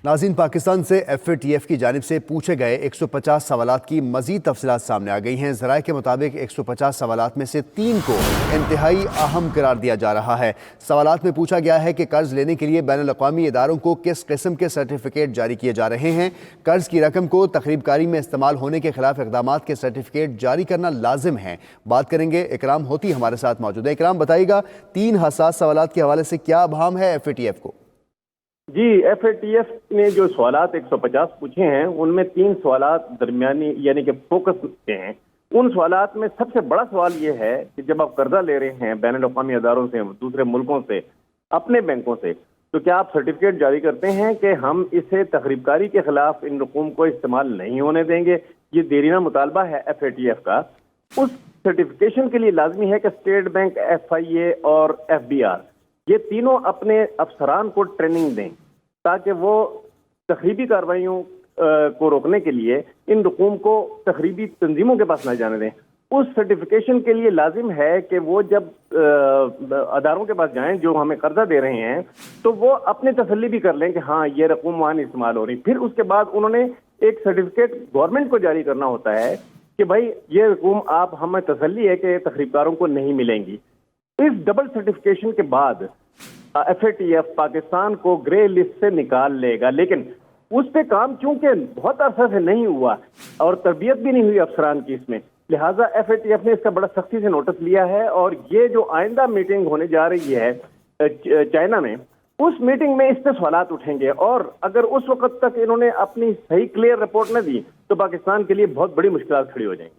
नाज़रीन, पाकिस्तान से FATF की जानिब से पूछे गए 150 सवालात की मज़ीद तफसीलात सामने आ गई हैं। ज़राए के मुताबिक 150 सवालात में से 3 को इंतहाई अहम करार दिया जा रहा है। सवालात में पूछा गया है कि कर्ज लेने के लिए बैनुल अक़वामी इदारों को किस किस्म के सर्टिफिकेट जारी किए जा रहे हैं। कर्ज की रकम को तखरीबकारी में इस्तेमाल होने के खिलाफ इक़दामात के सर्टिफिकेट जारी करना लाजिम है। बात करेंगे, इकराम होती हमारे साथ मौजूद है। इकराम, बताइएगा 3 हसास सवालात के हवाले से क्या अबहाम है FATF को? जी, FATF ने जो सवालात 150 पूछे हैं उनमें 3 सवालात दरमियानी यानी कि फोकस के हैं। उन सवालात में सबसे बड़ा सवाल ये है कि जब आप कर्जा ले रहे हैं बैनुल अक़वामी अदारों से, दूसरे मुल्कों से, अपने बैंकों से, तो क्या आप सर्टिफिकेट जारी करते हैं कि हम इसे तखरीबकारी के खिलाफ इन रकूम को इस्तेमाल नहीं होने देंगे। ये देरीना मुतालबा है FATF का। उस सर्टिफिकेशन के लिए लाजमी है कि स्टेट बैंक, FIA और FBR ये तीनों अपने अफसरान को ट्रेनिंग दें ताकि वो तखरीबी कार्रवाइयों को रोकने के लिए इन रकूम को तखरीबी तंजीमों के पास न जाने दें। उस सर्टिफिकेशन के लिए लाजिम है कि वो जब अदारों के पास जाएं जो हमें कर्जा दे रहे हैं तो वो अपनी तसल्ली भी कर लें कि हाँ ये रकूम वहाँ इस्तेमाल हो रही। फिर उसके बाद उन्होंने एक सर्टिफिकेट गवर्नमेंट को जारी करना होता है कि भाई ये रकूम आप, हमें तसल्ली है कि तखरीबकारों को नहीं मिलेंगी। इस डबल सर्टिफिकेशन के बाद FATF पाकिस्तान को ग्रे लिस्ट से निकाल लेगा, लेकिन उस पे काम चूंकि बहुत अरसा से नहीं हुआ और तरबियत भी नहीं हुई अफसरान की इसमें, लिहाजा FATF ने इसका बड़ा सख्ती से नोटिस लिया है। और ये जो आइंदा मीटिंग होने जा रही है चाइना में, उस मीटिंग में इस पे सवालात उठेंगे और अगर उस वक्त तक इन्होंने अपनी सही क्लियर रिपोर्ट न दी तो पाकिस्तान के लिए बहुत बड़ी मुश्किलात खड़ी हो जाएंगी।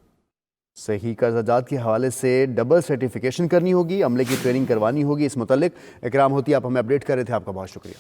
सही कर्जात के हवाले से डबल सर्टिफिकेशन करनी होगी, अमले की ट्रेनिंग करवानी होगी। इस मुतल्लिक इकराम होती आप हमें अपडेट कर रहे थे, आपका बहुत शुक्रिया।